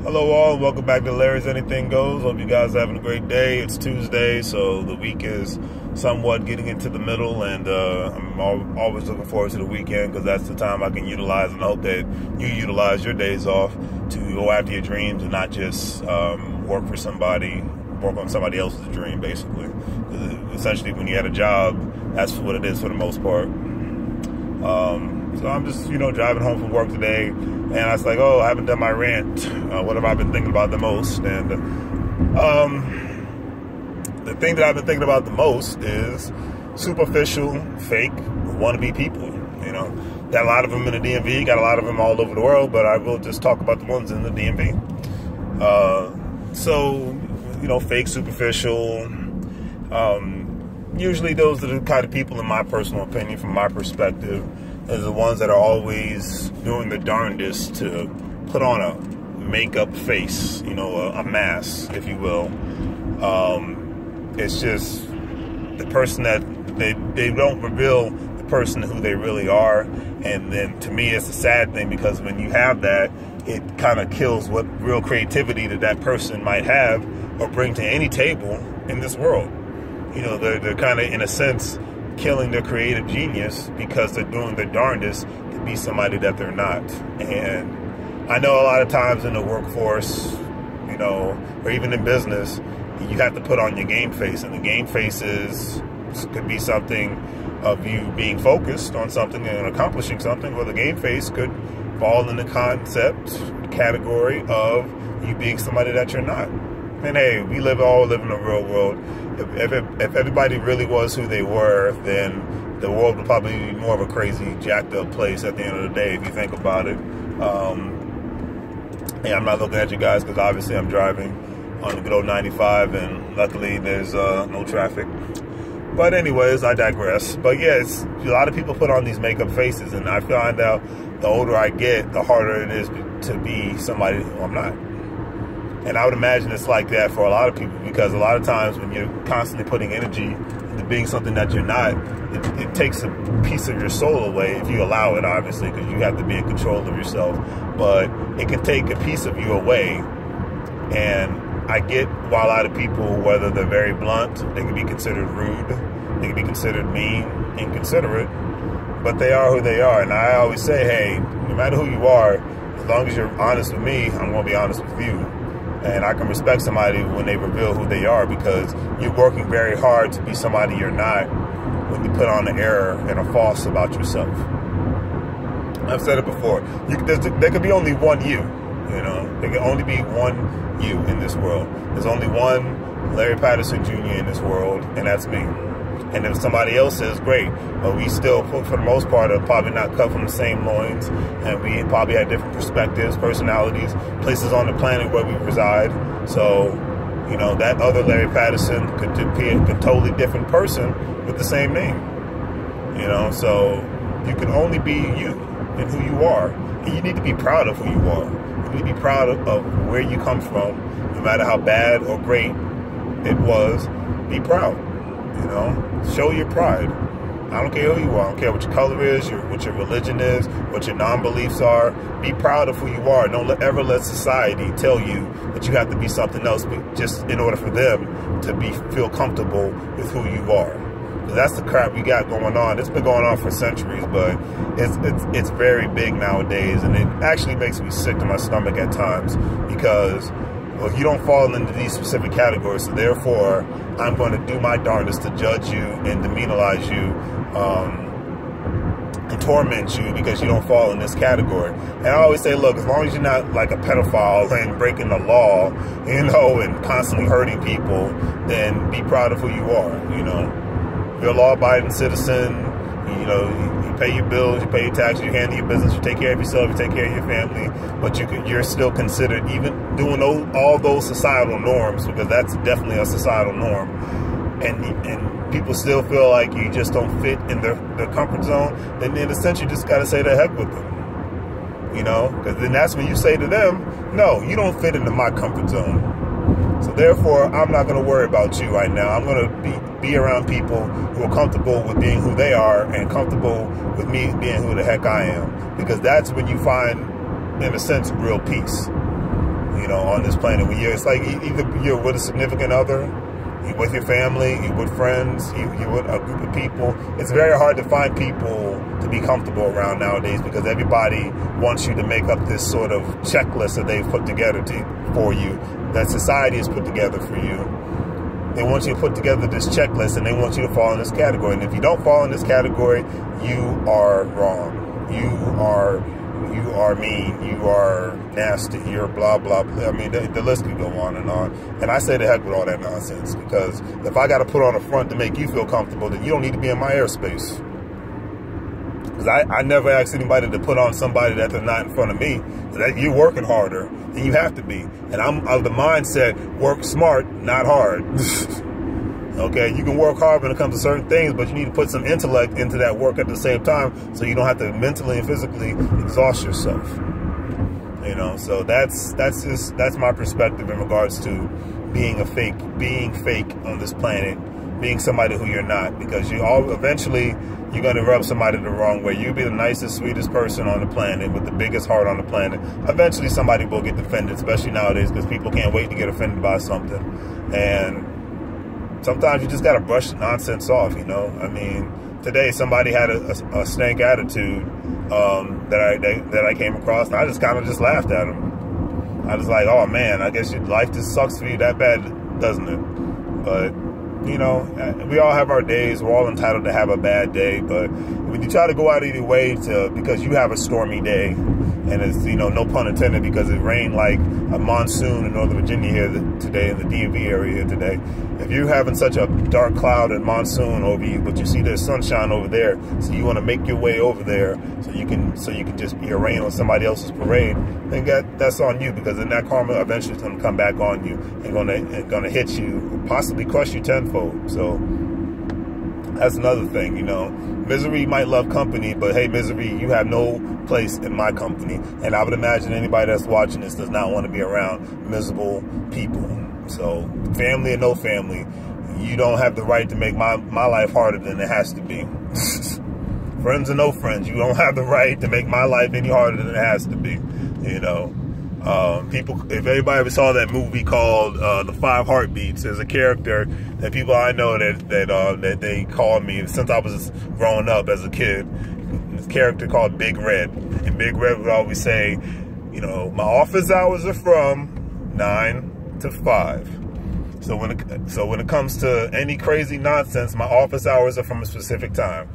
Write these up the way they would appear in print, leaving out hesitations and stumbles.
Hello all, and welcome back to Larry's Anything Goes. Hope you guys are having a great day. It's Tuesday, so the week is somewhat getting into the middle, and I'm always looking forward to the weekend because that's the time I can utilize, and I hope that you utilize your days off to go after your dreams and not just work on somebody else's dream, basically. Essentially, when you had a job, that's what it is for the most part. So I'm just, driving home from work today, and I was like, oh, I haven't done my rant. What have I been thinking about the most? And the thing that I've been thinking about the most is superficial, fake, wannabe people. Got a lot of them in the DMV, got a lot of them all over the world, but I will just talk about the ones in the DMV. Fake, superficial. Usually those are the kind of people, in my personal opinion, from my perspective, is the ones that are always doing their darndest to put on a makeup face, a mask, if you will. It's just the person that they don't reveal the person who they really are. And then to me, it's a sad thing because when you have that, it kind of kills what real creativity that person might have or bring to any table in this world. They're kind of, in a sense, killing their creative genius because they're doing their darndest to be somebody that they're not. And I know a lot of times in the workforce, or even in business, you have to put on your game face, and the game face could be something of you being focused on something and accomplishing something, or the game face could fall in the category of you being somebody that you're not. And hey, we all live in a real world. If everybody really was who they were, then the world would probably be more of a crazy, jacked up place at the end of the day, if you think about it. And I'm not looking at you guys because obviously I'm driving on the good old 95, and luckily there's no traffic. But anyways, I digress. But yeah, a lot of people put on these makeup faces, and I find out the older I get, the harder it is to be somebody who I'm not. And I would imagine it's like that for a lot of people, because a lot of times when you're constantly putting energy into being something that you're not, it takes a piece of your soul away, if you allow it, obviously, because you have to be in control of yourself. But it can take a piece of you away. And I get why a lot of people, whether they're very blunt, they can be considered rude, they can be considered mean, inconsiderate, but they are who they are. And I always say, hey, no matter who you are, as long as you're honest with me, I'm going to be honest with you. And I can respect somebody when they reveal who they are, because you're working very hard to be somebody you're not when you put on an error and a false about yourself. I've said it before. There could be only one you. There can only be one you in this world. There's only one Larry Patterson Jr. in this world, and that's me. And if somebody else is, great. But we still, for the most part, are probably not cut from the same loins. And we probably have different perspectives, personalities, places on the planet where we reside. So, that other Larry Patterson could be a totally different person with the same name. So you can only be you and who you are. And you need to be proud of who you are. You need to be proud of where you come from. No matter how bad or great it was, be proud. Show your pride. I don't care who you are. I don't care what your color is, what your religion is, what your non-beliefs are. Be proud of who you are. Don't ever let society tell you that you have to be something else just in order for them to feel comfortable with who you are. Because that's the crap we got going on. It's been going on for centuries, but it's very big nowadays, and it actually makes me sick to my stomach at times because, well, you don't fall into these specific categories, so therefore I'm going to do my darndest to judge you and demonize you and torment you because you don't fall in this category. And I always say, look, as long as you're not like a pedophile and breaking the law, and constantly hurting people, then be proud of who you are. You're a law-abiding citizen. You pay your bills, you pay your taxes, you handle your business, you take care of yourself, you take care of your family, but you're still considered, even doing all those societal norms, because that's definitely a societal norm, and people still feel like you just don't fit in their comfort zone, then in a sense you just got to say the heck with them, because then that's when you say to them, no, you don't fit into my comfort zone. So therefore, I'm not going to worry about you right now. I'm going to be around people who are comfortable with being who they are and comfortable with me being who the heck I am. Because that's when you find, in a sense, real peace. know, on this planet. When it's like either you're with a significant other, you're with your family, you're with friends, you're with a group of people. It's very hard to find people to be comfortable around nowadays because everybody wants you to make up this sort of checklist that they've put together for you, that society has put together for you. They want you to put together this checklist, and they want you to fall in this category. And if you don't fall in this category, you are wrong. You are mean. You are nasty. You're blah, blah, blah. I mean, the list could go on. And I say the heck with all that nonsense, because if I got to put on a front to make you feel comfortable, then you don't need to be in my airspace. Because I never ask anybody to put on somebody that they're not in front of me. That you're working harder than you have to be. And I'm of the mindset, work smart, not hard. Okay, you can work hard when it comes to certain things, but you need to put some intellect into that work at the same time, so you don't have to mentally and physically exhaust yourself. You know, so that's my perspective in regards to being fake on this planet, being somebody who you're not, because eventually you're going to rub somebody the wrong way. You'll be the nicest, sweetest person on the planet with the biggest heart on the planet. Eventually somebody will get offended, especially nowadays, because people can't wait to get offended by something. And sometimes you just got to brush the nonsense off, you know. I mean, today somebody had a stank attitude that I came across, and I just kind of just laughed at him. I was like, oh man, I guess your life just sucks for you that bad, doesn't it? But you know, we all have our days. We're all entitled to have a bad day. But when you try to go out of your way because you have a stormy day, and it's, you know, no pun intended, because it rained like a monsoon in Northern Virginia here today, in the DMV area here today. If you're having such a dark cloud and monsoon over you, but you see there's sunshine over there, so you want to make your way over there so you can just be a rain on somebody else's parade, then that's on you, because then that karma eventually is going to come back on you and going to hit you, possibly crush you tenfold. So that's another thing, you know. Misery might love company, but hey, misery, you have no place in my company. And I would imagine anybody that's watching this does not want to be around miserable people. So family or no family, you don't have the right to make my life harder than it has to be. Friends or no friends, you don't have the right to make my life any harder than it has to be, you know. People, if anybody ever saw that movie called The 5 Heartbeats, there's a character that people I know that they called me since I was growing up as a kid. This character called Big Red, and Big Red would always say, you know, my office hours are from 9 to 5. So when it comes to any crazy nonsense, my office hours are from a specific time.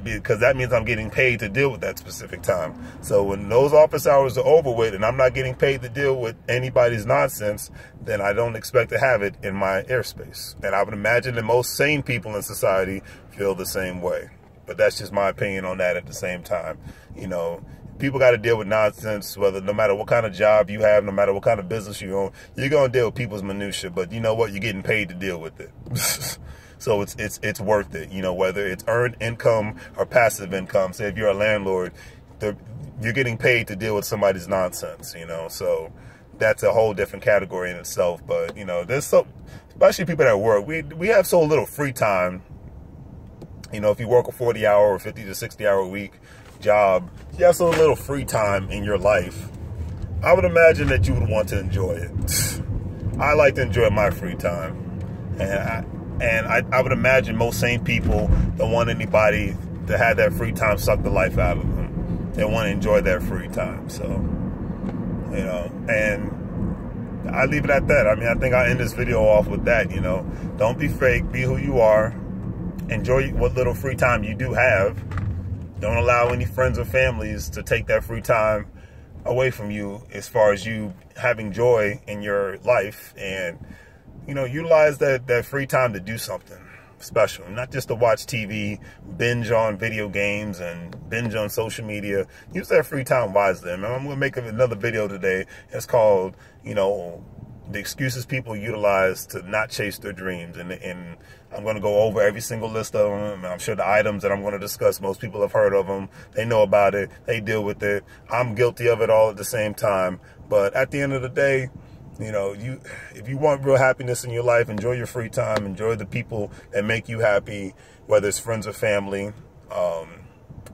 Because that means I'm getting paid to deal with that specific time. So when those office hours are over with and I'm not getting paid to deal with anybody's nonsense, then I don't expect to have it in my airspace. And I would imagine that most sane people in society feel the same way. But that's just my opinion on that at the same time. You know, people got to deal with nonsense, no matter what kind of job you have, no matter what kind of business you own, you're going to deal with people's minutia. But you know what? You're getting paid to deal with it. So it's worth it, you know, whether it's earned income or passive income. Say if you're a landlord, you're getting paid to deal with somebody's nonsense, you know. So that's a whole different category in itself. But, you know, especially people that work, we have so little free time. You know, if you work a 40-hour or 50 to 60-hour a week job, you have so little free time in your life. I would imagine that you would want to enjoy it. I like to enjoy my free time. And I would imagine most sane people don't want anybody to have that free time suck the life out of them. They want to enjoy their free time. So, you know, and I leave it at that. I mean, I think I'll end this video off with that, you know. Don't be fake. Be who you are. Enjoy what little free time you do have. Don't allow any friends or families to take that free time away from you as far as you having joy in your life. And you know, utilize that free time to do something special, not just to watch TV, binge on video games, and binge on social media. Use that free time wisely. I mean, I'm going to make another video today. It's called, you know, the excuses people utilize to not chase their dreams. And I'm going to go over every single list of them. I'm sure the items that I'm going to discuss, most people have heard of them. They know about it. They deal with it. I'm guilty of it all at the same time. But at the end of the day, you know, if you want real happiness in your life, enjoy your free time, enjoy the people that make you happy, whether it's friends or family,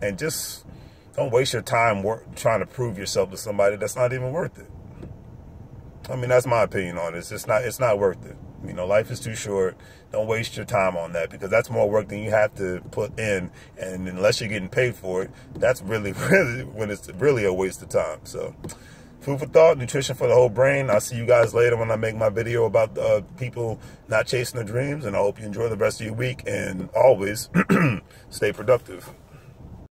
and just don't waste your time trying to prove yourself to somebody that's not even worth it. I mean, that's my opinion on it. It's not worth it. You know, life is too short. Don't waste your time on that, because that's more work than you have to put in. And unless you're getting paid for it, that's really when it's really a waste of time. So, food for thought, nutrition for the whole brain. I'll see you guys later when I make my video about people not chasing their dreams. And I hope you enjoy the rest of your week. And always stay productive.